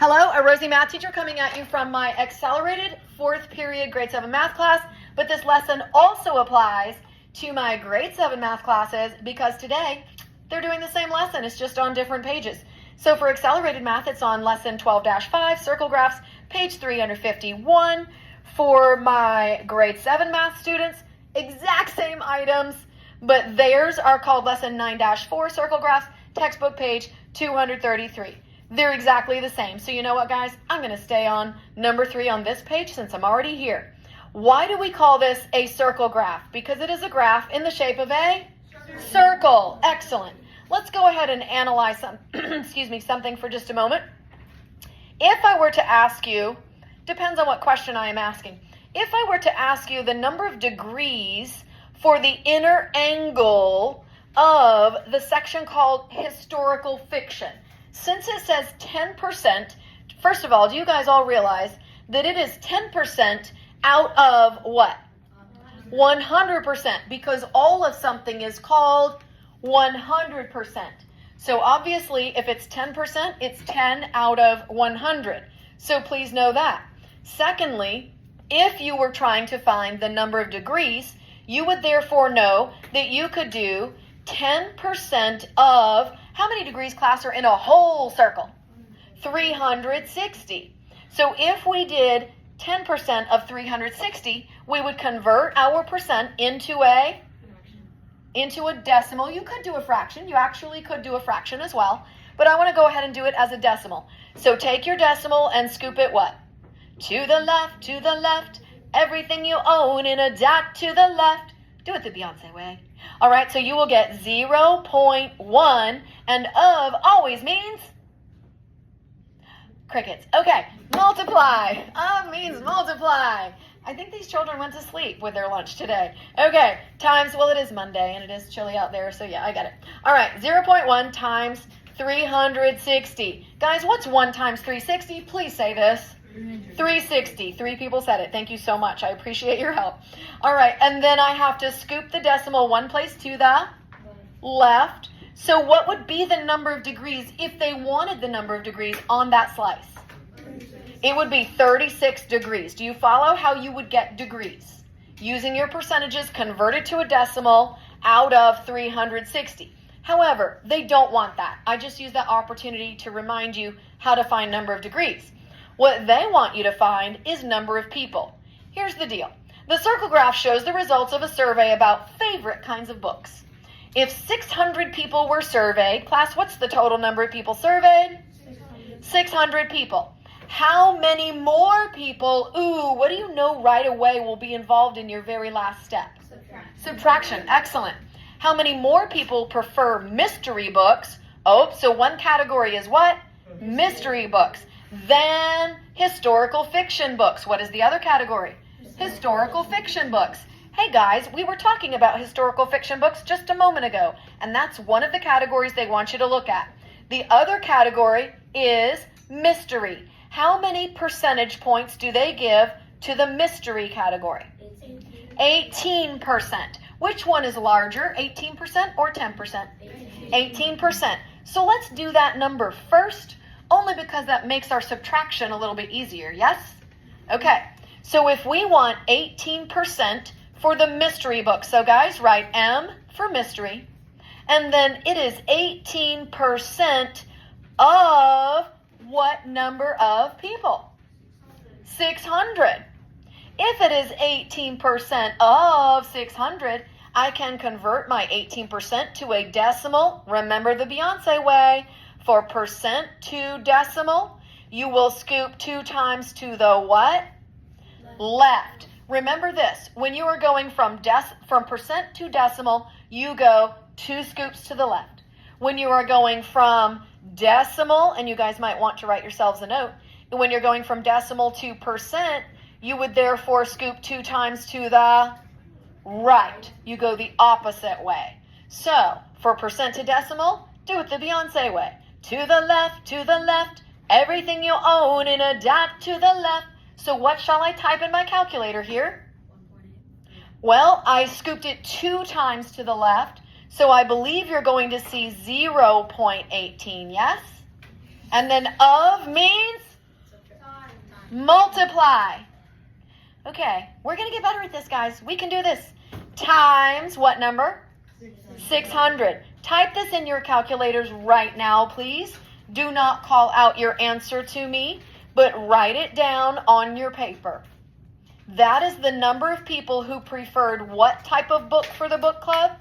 Hello, a Rosie math teacher coming at you from my accelerated 4th period grade 7 math class, but this lesson also applies to my grade 7 math classes because today they're doing the same lesson, it's just on different pages. So for accelerated math, it's on lesson 12-5, circle graphs, page 351. For my grade 7 math students, exact same items, but theirs are called lesson 9-4, circle graphs, textbook page 233. They're exactly the same. So you know what, guys? I'm going to stay on number 3 on this page since I'm already here. Why do we call this a circle graph? Because it is a graph in the shape of a circle. Excellent. Let's go ahead and analyze something for just a moment. If I were to ask you, depends on what question I am asking. If I were to ask you the number of degrees for the inner angle of the section called historical fiction, since it says 10%, first of all, do you guys all realize that it is 10% out of what? 100%, because all of something is called 100%. So obviously, if it's 10%, it's 10 out of 100. So please know that. Secondly, if you were trying to find the number of degrees, you would therefore know that you could do 10% of, how many degrees, class, are in a whole circle? 360. So if we did 10% of 360, we would convert our percent into a decimal. You could do a fraction. You actually could do a fraction as well. But I want to go ahead and do it as a decimal. So take your decimal and scoop it what? To the left, everything you own in a dot to the left. Do it the Beyonce way. All right, so you will get 0.1, and of always means crickets. Okay, multiply. Of means multiply. I think these children went to sleep with their lunch today. Okay, times, well, it is Monday, and it is chilly out there, so yeah, I got it. All right, 0.1 times 360. Guys, what's 1 times 360? Please say this. 360. 3 people said it. Thank you so much. I appreciate your help. All right, and then I have to scoop the decimal one place to the left. So what would be the number of degrees if they wanted the number of degrees on that slice? It would be 36 degrees. Do you follow how you would get degrees? Using your percentages converted to a decimal out of 360. However, they don't want that. I just use that opportunity to remind you how to find number of degrees. What they want you to find is number of people. Here's the deal. The circle graph shows the results of a survey about favorite kinds of books. If 600 people were surveyed, class, what's the total number of people surveyed? 600 people. How many more people, what do you know right away will be involved in your very last step? Subtraction. Excellent. How many more people prefer mystery books? So one category is what? Mystery books. Then historical fiction books. What is the other category? Historical fiction books. Hey guys, we were talking about historical fiction books just a moment ago, and that's one of the categories they want you to look at. The other category is mystery. How many percentage points do they give to the mystery category? 18%. Which one is larger, 18% or 10%? 18%. So let's do that number first, only because that makes our subtraction a little bit easier, yes? Okay, so if we want 18% for the mystery book, so guys, write M for mystery, and then it is 18% of what number of people? 600. If it is 18% of 600, I can convert my 18% to a decimal. Remember the Beyonce way. For percent to decimal, you will scoop 2 times to the what? Left. Remember this. When you are going from percent to decimal, you go 2 scoops to the left. When you are going from decimal, and you guys might want to write yourselves a note, when you're going from decimal to percent, you would therefore scoop 2 times to the right. You go the opposite way. So, for percent to decimal, do it the Beyonce way. To the left, everything you own in a dot to the left. So what shall I type in my calculator here? Well, I scooped it 2 times to the left, so I believe you're going to see 0.18, yes? And then of means multiply. Okay, we're going to get better at this, guys. We can do this. Times what number? 600. Type this in your calculators right now, please. Do not call out your answer to me, but write it down on your paper. That is the number of people who preferred what type of book for the book club?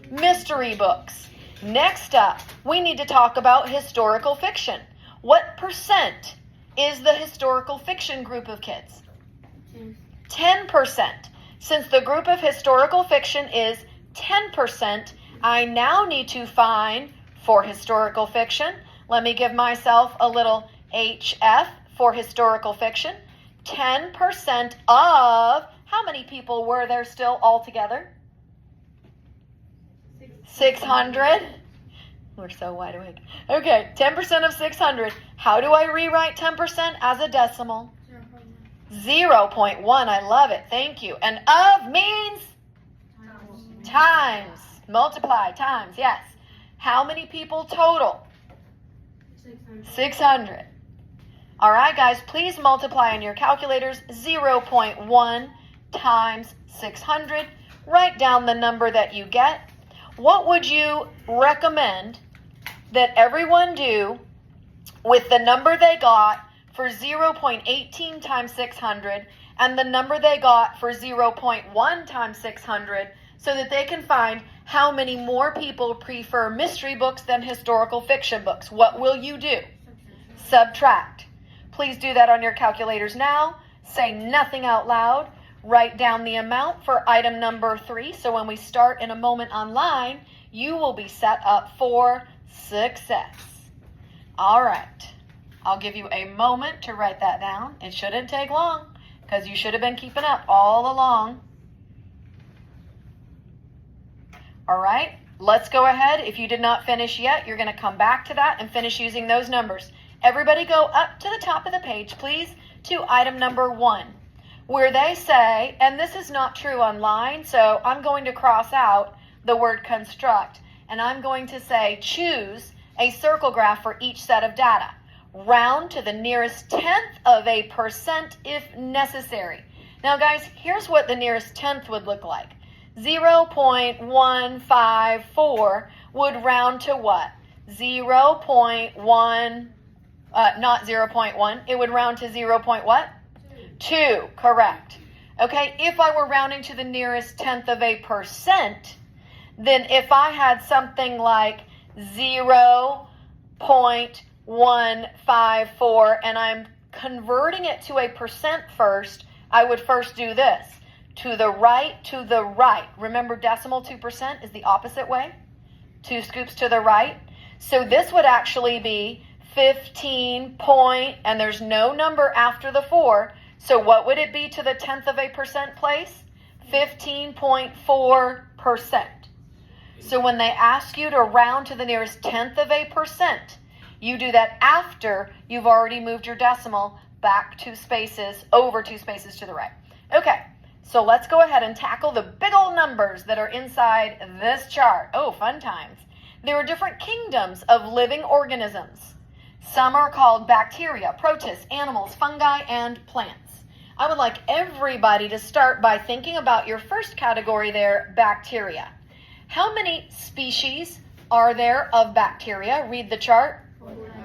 Mystery books. Next up, we need to talk about historical fiction. What percent is the historical fiction group of kids? 10%. Since the group of historical fiction is 10%, I now need to find, for historical fiction, let me give myself a little HF for historical fiction, 10% of, how many people were there still altogether? 600. We're so wide awake. Okay, 10% of 600. How do I rewrite 10% as a decimal? 0.1. I love it. Thank you. And of means? Times. Multiply. Times. Yes. How many people total? 600. All right, guys, please multiply on your calculators. 0.1 times 600. Write down the number that you get. What would you recommend that everyone do with the number they got for 0.18 times 600 and the number they got for 0.1 times 600 so that they can find how many more people prefer mystery books than historical fiction books? What will you do? Subtract. Please do that on your calculators now. Say nothing out loud. Write down the amount for item number 3. So when we start in a moment online, you will be set up for success. All right. I'll give you a moment to write that down. It shouldn't take long because you should have been keeping up all along. All right. Let's go ahead. If you did not finish yet, you're going to come back to that and finish using those numbers. Everybody go up to the top of the page, please, to item number 1, where they say, and this is not true online, so I'm going to cross out the word construct, and I'm going to say choose a circle graph for each set of data. Round to the nearest tenth of a percent if necessary. Now, guys, here's what the nearest tenth would look like. 0.154 would round to what? 0.1, not 0.1. It would round to 0. What? 2, correct. Okay, if I were rounding to the nearest tenth of a percent, then if I had something like 0.154 and I'm converting it to a percent first, I would first do this. To the right, to the right. Remember, decimal 2% is the opposite way. 2 scoops to the right. So this would actually be 15 point, and there's no number after the 4. So what would it be to the tenth of a percent place? 15.4%. So when they ask you to round to the nearest tenth of a percent, you do that after you've already moved your decimal back 2 spaces, over 2 spaces to the right. Okay, so let's go ahead and tackle the big old numbers that are inside this chart. Oh, fun times. There are different kingdoms of living organisms. Some are called bacteria, protists, animals, fungi, and plants. I would like everybody to start by thinking about your first category there, bacteria. How many species are there of bacteria? Read the chart.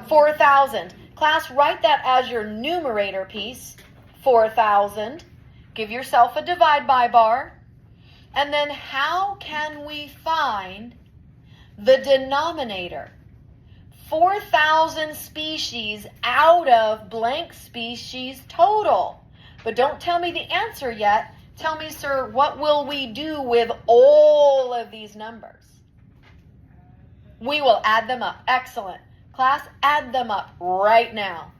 4,000. Class, write that as your numerator piece. 4,000. Give yourself a divide by bar. And then how can we find the denominator? 4,000 species out of blank species total. But don't tell me the answer yet. Tell me, sir, what will we do with all of these numbers? We will add them up. Excellent. Class, add them up right now.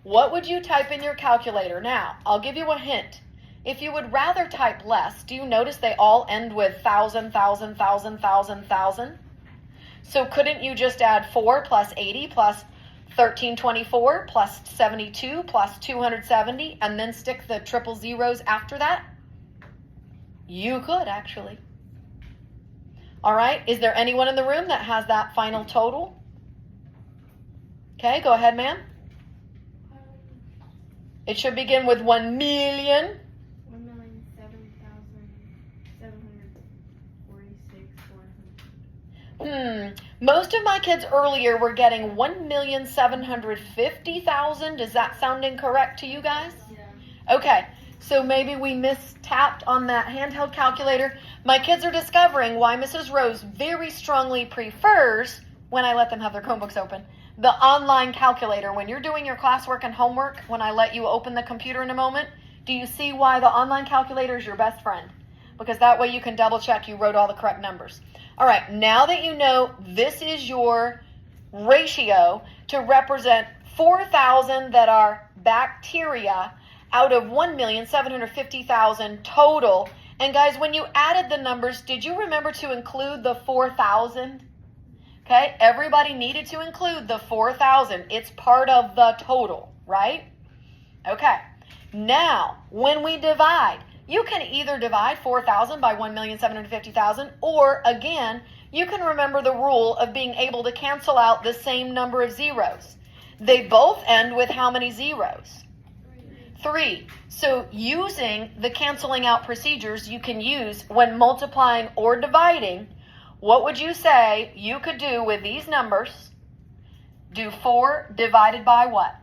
What would you type in your calculator? Now, I'll give you a hint. If you would rather type less, do you notice they all end with 1,000, 1,000, 1,000, 1,000, 1,000? So couldn't you just add 4 plus 80 plus 1324 plus 72 plus 270 and then stick the triple zeros after that? You could, actually. All right, is there anyone in the room that has that final total? Okay, go ahead, ma'am. It should begin with 1 million. 1,07,746,400. Most of my kids earlier were getting 1,750,000. Does that sound incorrect to you guys? Yeah. Okay, so maybe we mistapped on that handheld calculator. My kids are discovering why Mrs. Rose very strongly prefers, when I let them have their Chromebooks open, the online calculator. When you're doing your classwork and homework, when I let you open the computer in a moment, do you see why the online calculator is your best friend? Because that way you can double check you wrote all the correct numbers. All right, now that you know this is your ratio to represent 4,000 that are bacteria out of 1,750,000 total. And guys, when you added the numbers, did you remember to include the 4,000? Okay, everybody needed to include the 4,000. It's part of the total, right? Okay, now when we divide, you can either divide 4,000 by 1,750,000, or again, you can remember the rule of being able to cancel out the same number of zeros. They both end with how many zeros? 3. So using the canceling out procedures you can use when multiplying or dividing, what would you say you could do with these numbers? Do 4 divided by what?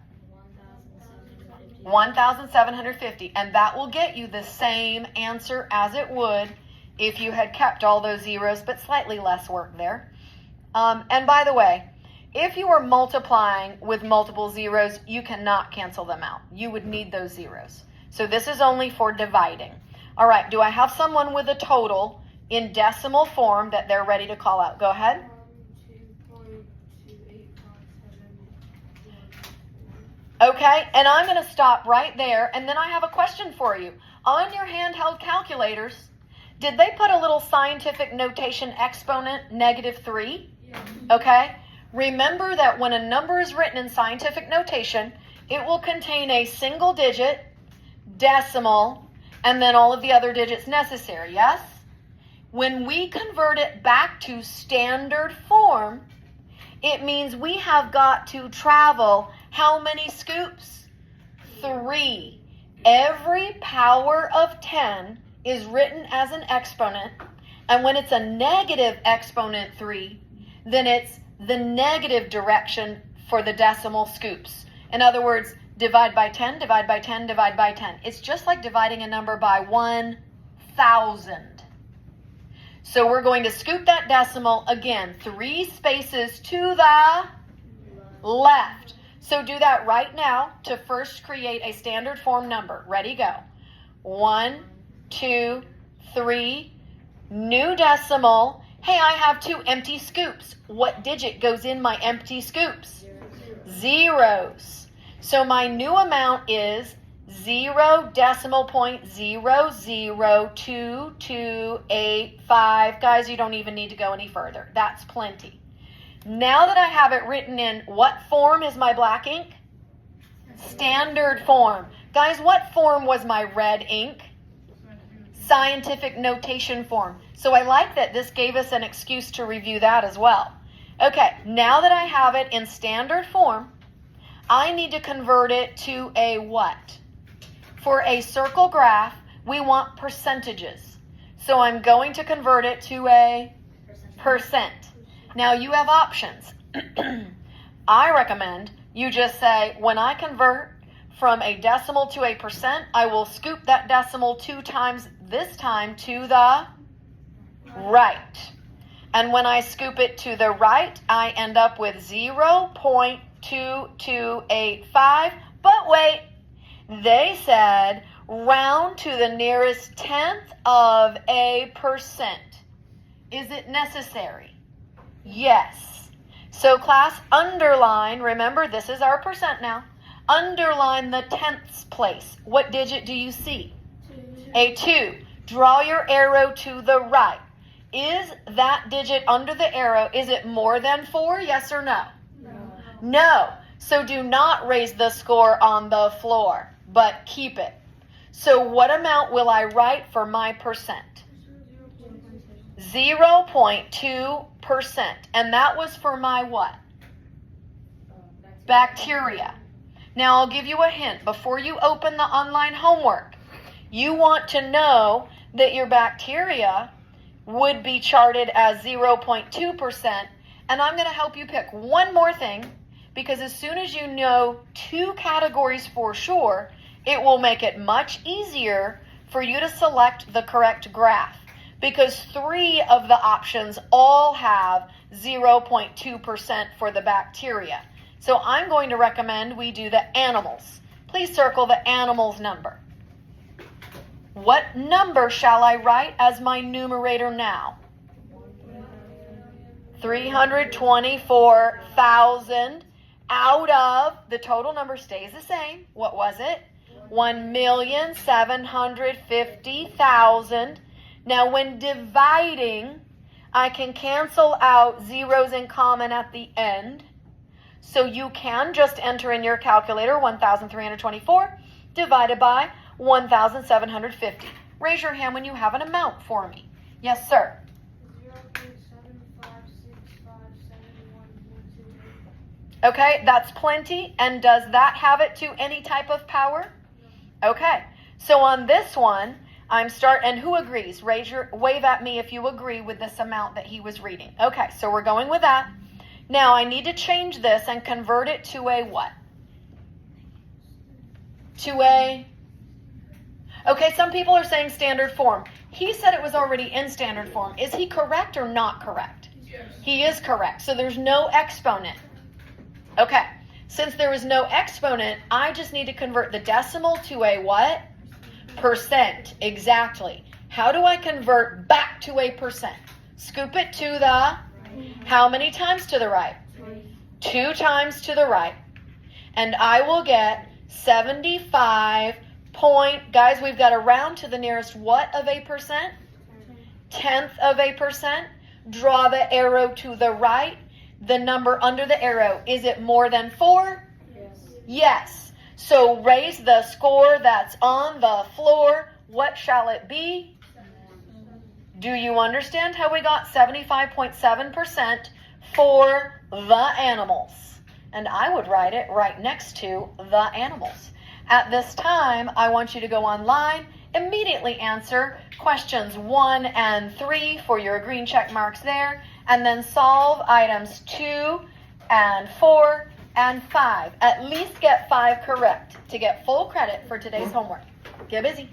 1,750. And that will get you the same answer as it would if you had kept all those zeros, but slightly less work there. And by the way, if you are multiplying with multiple zeros, you cannot cancel them out. You would need those zeros. So this is only for dividing. All right, do I have someone with a total in decimal form that they're ready to call out? Go ahead. 2.28571. Okay, and I'm going to stop right there, and then I have a question for you. On your handheld calculators, did they put a little scientific notation exponent, -3? Yeah. Okay, remember that when a number is written in scientific notation, it will contain a single digit, decimal, and then all of the other digits necessary, yes? When we convert it back to standard form, it means we have got to travel how many scoops? 3. Every power of 10 is written as an exponent, and when it's a negative exponent 3, then it's the negative direction for the decimal scoops. In other words, divide by 10, divide by 10, divide by 10. It's just like dividing a number by 1,000. So we're going to scoop that decimal again, 3 spaces to the left. So do that right now to first create a standard form number. Ready, go. 1, 2, 3, new decimal. Hey, I have 2 empty scoops. What digit goes in my empty scoops? Zeros. So my new amount is 0.0002285. Guys, you don't even need to go any further. That's plenty. Now that I have it written in what form is my black ink? Standard form. Guys, what form was my red ink? Scientific notation form. So I like that this gave us an excuse to review that as well. Okay, now that I have it in standard form, I need to convert it to a what? For a circle graph, we want percentages. So I'm going to convert it to a percent. Now you have options. I recommend you just say, when I convert from a decimal to a percent, I will scoop that decimal 2 times, this time to the right. And when I scoop it to the right, I end up with 0.2285. But wait, they said round to the nearest tenth of a percent. Is it necessary? Yes. So class, underline, remember this is our percent now, underline the tenths place. What digit do you see? 2. A 2. Draw your arrow to the right. Is that digit under the arrow, is it more than 4? Yes or no? No. No. So do not raise the score on the floor, but keep it. So what amount will I write for my percent? 0.2%. And that was for my what? Bacteria. Now, I'll give you a hint. Before you open the online homework, you want to know that your bacteria would be charted as 0.2%. And I'm going to help you pick one more thing, because as soon as you know 2 categories for sure, it will make it much easier for you to select the correct graph, because 3 of the options all have 0.2% for the bacteria. So I'm going to recommend we do the animals. Please circle the animals number. What number shall I write as my numerator now? 324,000 out of, the total number stays the same. What was it? 1,750,000. Now when dividing, I can cancel out zeros in common at the end. So you can just enter in your calculator 1,324 divided by 1,750. Raise your hand when you have an amount for me. Yes, sir. 0.756571.28. Okay, that's plenty. And does that have it to any type of power? Okay, so on this one, and who agrees? Wave at me if you agree with this amount that he was reading. Okay, so we're going with that. Now I need to change this and convert it to a what? Okay, some people are saying standard form. He said it was already in standard form. Is he correct or not correct? Yes. He is correct. So there's no exponent. Okay, since there is no exponent, I just need to convert the decimal to a what? Percent. Exactly. How do I convert back to a percent? Scoop it to the, how many times to the right? 2 times to the right. And I will get 75 guys, we've got to round to the nearest what of a percent? 1/10 of a percent. Draw the arrow to the right. The number under the arrow, is it more than 4? Yes. Yes. So raise the score that's on the floor. What shall it be? Do you understand how we got 75.7% for the animals? And I would write it right next to the animals. At this time, I want you to go online, immediately answer questions 1 and 3 for your green check marks there, and then solve items 2 and 4 and 5. At least get 5 correct to get full credit for today's homework. Get busy.